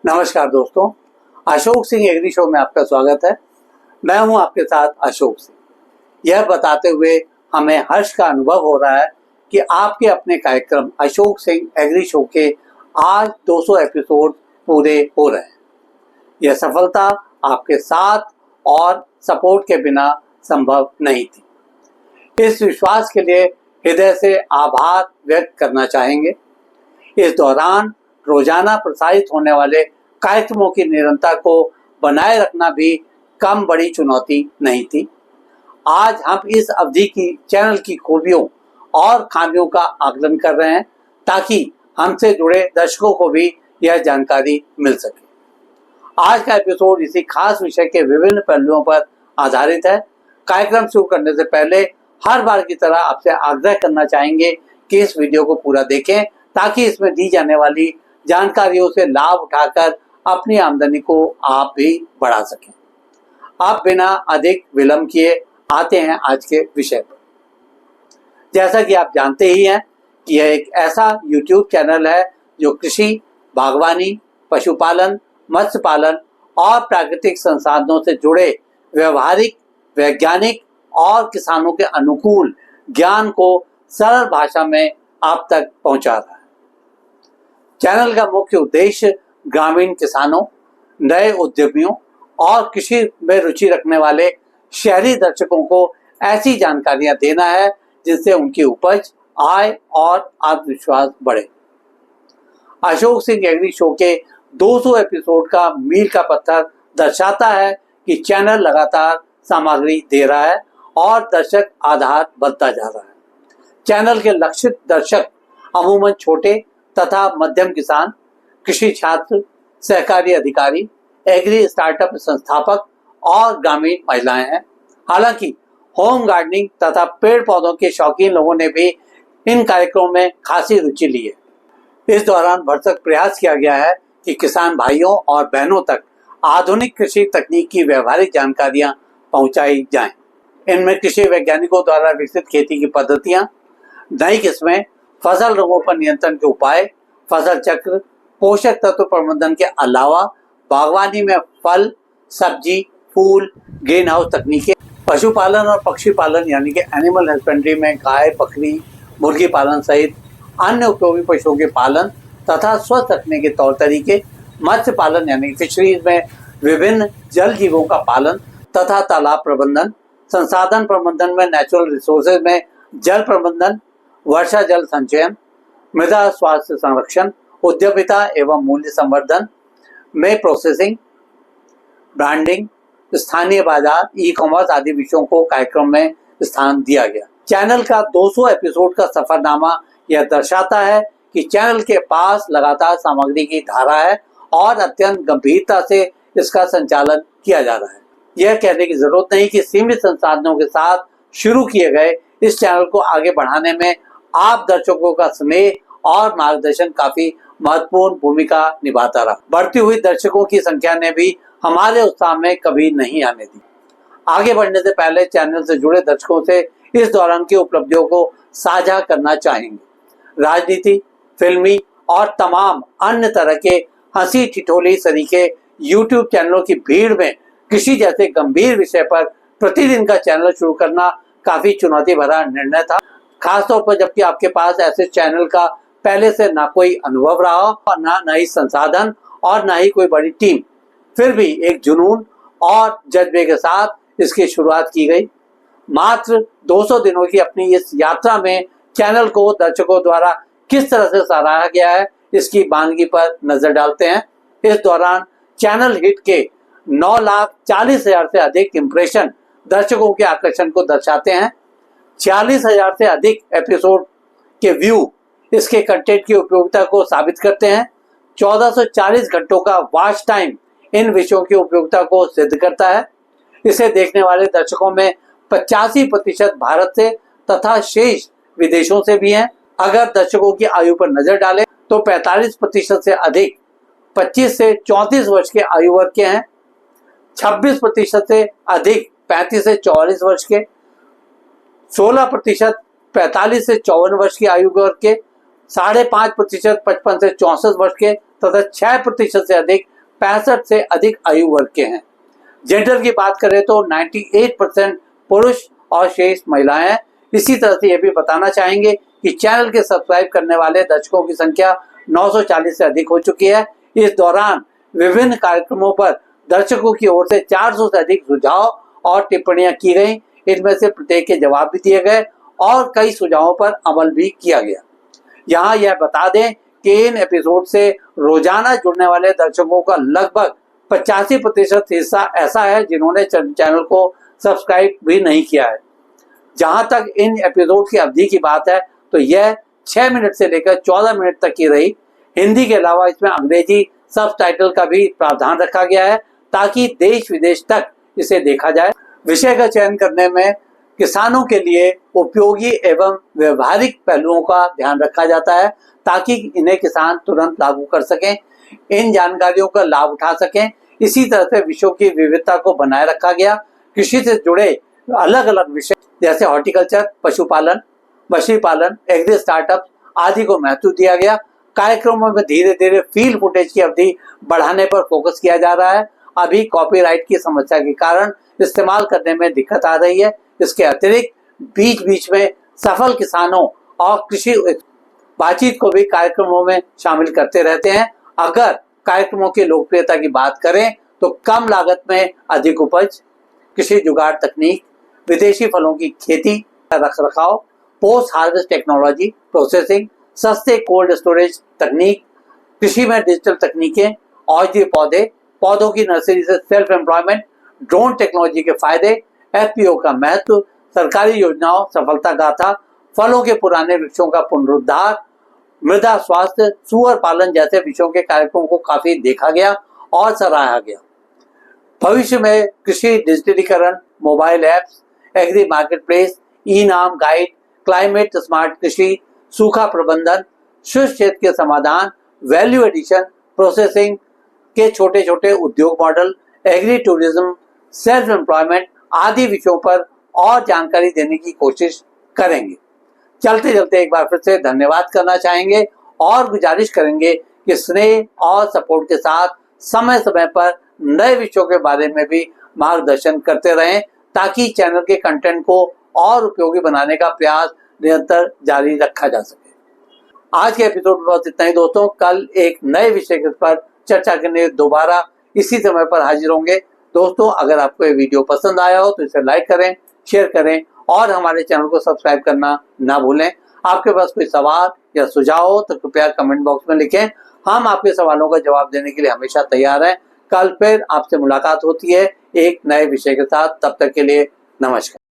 नमस्कार दोस्तों, Ashok Singh agree show में आपका स्वागत है। मैं हूं आपके साथ अशोक सिंह। यह बताते हुए हमें हर्ष का अनुभव हो रहा है कि आपके अपने कार्यक्रम अशोक सिंह एग्री शो के आज 200 एपिसोड पूरे हो रहे हैं। यह सफलता आपके साथ और सपोर्ट के बिना संभव नहीं थी। इस विश्वास के लिए हृदय से आभार व्यक्त करना चाहेंगे। इस दौरान रोजाना प्रसारित होने वाले कार्यक्रमों की निरंतरता को बनाए रखना भी कम बड़ी चुनौती नहीं थी। आज हम इस अवधि की चैनल की खूबियों और खामियों का आकलन कर रहे हैं ताकि हमसे जुड़े दर्शकों को भी यह जानकारी मिल सके। आज का एपिसोड इसी खास विषय के विभिन्न पहलुओं पर आधारित है। कार्यक्रम शुरू करने से पहले हर बार की तरह आपसे आग्रह करना चाहेंगे कि इस वीडियो को पूरा देखें ताकि इसमें दी जाने वाली जानकारियों से लाभ उठाकर अपनी आमदनी को आप भी बढ़ा सकें। आप बिना अधिक विलंब किए आते हैं आज के विषय पर। जैसा कि आप जानते ही हैं कि यह एक ऐसा YouTube चैनल है जो कृषि, बागवानी, पशुपालन, मत्स्य पालन और प्राकृतिक संसाधनों से जुड़े व्यवहारिक, वैज्ञानिक और किसानों के अनुकूल ज्ञान को सरल भाषा में आप तक पहुंचा रहा है। चैनल का मुख्य उद्देश्य ग्रामीण किसानों, नए उद्यमियों और कृषि में रुचि रखने वाले शहरी दर्शकों को ऐसी जानकारियां देना है जिससे उनकी उपज, आय और आत्मविश्वास बढ़े। अशोक सिंह एग्री शो के 200 एपिसोड का मील का पत्थर दर्शाता है कि चैनल लगातार सामग्री दे रहा है और दर्शक आधार बढ़ता जा रहा है। चैनल के लक्षित दर्शक अमूमन छोटे तथा मध्यम किसान, कृषि छात्र, सहकारी अधिकारी, एग्री स्टार्टअप संस्थापक और ग्रामीण महिलाएं हैं। हालांकि होम गार्डनिंग तथा पेड़ पौधों के शौकीन लोगों ने भी इन कार्यक्रमों में खासी रुचि ली है। इस दौरान भरसक प्रयास किया गया है कि किसान भाइयों और बहनों तक आधुनिक कृषि तकनीक की व्यवहारिक जानकारियां पहुंचाई जाएं। इनमें कृषि वैज्ञानिकों द्वारा विकसित खेती की पद्धतियां, नई किस्में, फसल रोगों पर नियंत्रण के उपाय, फसल चक्र, पोषक तत्व प्रबंधन के अलावा बागवानी में फल, सब्जी, फूल, ग्रीन हाउस तकनीकें, पशुपालन और पक्षी पालन यानी कि एनिमल हस्बेंड्री में गाय, बकरी, मुर्गी पालन सहित अन्य उपयोगी पशुओं के पालन तथा स्वस्थ रखने के तौर तरीके, मत्स्य पालन यानी फिशरीज में विभिन्न जल जीवों का पालन तथा तालाब प्रबंधन, संसाधन प्रबंधन में नेचुरल रिसोर्सेज में जल प्रबंधन, वर्षा जल संचयन, मृदा स्वास्थ्य संरक्षण, उद्यमिता एवं मूल्य संवर्धन में प्रोसेसिंग, ब्रांडिंग, स्थानीय बाजार, ई कॉमर्स आदि विषयों को कार्यक्रम में स्थान दिया गया। चैनल का 200 एपिसोड का सफरनामा यह दर्शाता है कि चैनल के पास लगातार सामग्री की धारा है और अत्यंत गंभीरता से इसका संचालन किया जा रहा है। यह कहने की जरूरत नहीं कि सीमित संसाधनों के साथ शुरू किए गए इस चैनल को आगे बढ़ाने में आप दर्शकों का स्नेह और मार्गदर्शन काफी महत्वपूर्ण भूमिका निभाता रहा। बढ़ती हुई दर्शकों की संख्या ने भी हमारे उत्साह में कभी नहीं आने दी। आगे बढ़ने से पहले चैनल से जुड़े दर्शकों से इस दौरान की उपलब्धियों को साझा करना चाहेंगे। राजनीति, फिल्मी और तमाम अन्य तरह के हंसी ठिठोली सरीखे YouTube चैनलों की भीड़ में कृषि जैसे गंभीर विषय पर प्रतिदिन का चैनल शुरू करना काफी चुनौती भरा निर्णय था, खासतौर पर जबकि आपके पास ऐसे चैनल का पहले से ना कोई अनुभव रहा हो और ना ही संसाधन और ना ही कोई बड़ी टीम। फिर भी एक जुनून और जज्बे के साथ इसकी शुरुआत की गई। मात्र 200 दिनों की अपनी इस यात्रा में चैनल को दर्शकों द्वारा किस तरह से सराहा गया है इसकी बानगी पर नजर डालते हैं। इस दौरान चैनल हिट के 9,40,000 से अधिक इंप्रेशन दर्शकों के आकर्षण को दर्शाते हैं। 40,000 से अधिक एपिसोड के व्यू इसके कंटेंट की उपयोगिता को साबित करते हैं। 1440 घंटों का वॉच टाइम इन विषयों की उपयोगिता को सिद्ध करता है। इसे देखने वाले दर्शकों में 85% भारत से तथा शेष विदेशों से भी हैं। अगर दर्शकों की आयु पर नजर डालें तो 45% से अधिक 25 से 34 वर्ष के आयु वर्ग के हैं, 26% से अधिक 35 से 44 वर्ष के, 16% 45 से 54 वर्ष की आयु वर्ग के, 5.5% 55 से 64 वर्ष के तथा 6% से अधिक 65 से अधिक आयु वर्ग के हैं। जेंडर की बात करें तो 98% पुरुष और शेष महिलाएं हैं। इसी तरह से ये भी बताना चाहेंगे कि चैनल के सब्सक्राइब करने वाले दर्शकों की संख्या 940 से अधिक हो चुकी है। इस दौरान विभिन्न कार्यक्रमों पर दर्शकों की ओर से 400 से अधिक सुझाव और टिप्पणियां की गई। इनमें से प्रत्येक के जवाब भी दिए गए और कई सुझावों पर अमल भी किया गया। यहाँ यह बता दें कि इन एपिसोड से रोजाना जुड़ने वाले दर्शकों का लगभग 85% हिस्सा ऐसा है जिन्होंने चैनल को सब्सक्राइब भी नहीं किया है। जहां तक इन एपिसोड की अवधि की बात है तो यह 6 मिनट से लेकर 14 मिनट तक की रही। हिंदी के अलावा इसमें अंग्रेजी सबटाइटल का भी प्रावधान रखा गया है ताकि देश विदेश तक इसे देखा जाए। विषय का चयन करने में किसानों के लिए उपयोगी एवं व्यवहारिक पहलुओं का ध्यान रखा जाता है ताकि इन्हें किसान तुरंत लागू कर सकें, इन जानकारियों का लाभ उठा सकें। इसी तरह से विषयों की विविधता को बनाए रखा गया। कृषि से जुड़े अलग अलग विषय जैसे हॉर्टिकल्चर, पशुपालन, मछली पालन, एग्री स्टार्टअप आदि को महत्व दिया गया। कार्यक्रमों में धीरे धीरे फील्ड फुटेज की अवधि बढ़ाने पर फोकस किया जा रहा है। अभी कॉपीराइट की समस्या के कारण इस्तेमाल करने में दिक्कत आ रही है। इसके अतिरिक्त बीच बीच में सफल किसानों और कृषि बातचीत को भी कार्यक्रमों में शामिल करते रहते हैं। अगर कार्यक्रमों की लोकप्रियता की बात करें तो कम लागत में अधिक उपज, कृषि जुगाड़ तकनीक, विदेशी फलों की खेती, रख रखाव, पोस्ट हार्वेस्ट टेक्नोलॉजी, प्रोसेसिंग, सस्ते कोल्ड स्टोरेज तकनीक, कृषि में डिजिटल तकनीकें, औषधीय पौधे, पौधों की नर्सरी से सेल्फ एम्प्लॉयमेंट, ड्रोन टेक्नोलॉजी के फायदे, एफपीओ का महत्व, सरकारी योजनाओं, सफलता गाथा, फलों के पुराने वृक्षों का पुनरुद्धार, मृदा स्वास्थ्य, सुअर पालन जैसे विषयों के कार्यक्रमों को काफी देखा गया और सराहा गया। भविष्य में कृषि डिजिटलीकरण, mobile apps, agri market place, e NAM guide, climate smart कृषि, सूखा प्रबंधन, शुष्क क्षेत्र के समाधान, वैल्यू एडिशन, प्रोसेसिंग के छोटे छोटे उद्योग model, agri tourism, self employment आदि विषयों पर और जानकारी देने की कोशिश करेंगे। चलते चलते एक बार फिर से धन्यवाद करना चाहेंगे और गुजारिश करेंगे कि स्नेह और सपोर्ट के साथ समय समय पर नए विषयों के बारे में भी मार्गदर्शन करते रहें ताकि चैनल के कंटेंट को और उपयोगी बनाने का प्रयास निरंतर जारी रखा जा सके। आज के एपिसोड में बस इतना ही दोस्तों। कल एक नए विषय पर चर्चा करने दोबारा इसी समय पर हाजिर होंगे। दोस्तों, अगर आपको ये वीडियो पसंद आया हो तो इसे लाइक करें, शेयर करें और हमारे चैनल को सब्सक्राइब करना ना भूलें। आपके पास कोई सवाल या सुझाव हो तो कृपया कमेंट बॉक्स में लिखें। हम आपके सवालों का जवाब देने के लिए हमेशा तैयार हैं। कल फिर आपसे मुलाकात होती है एक नए विषय के साथ। तब तक के लिए नमस्कार।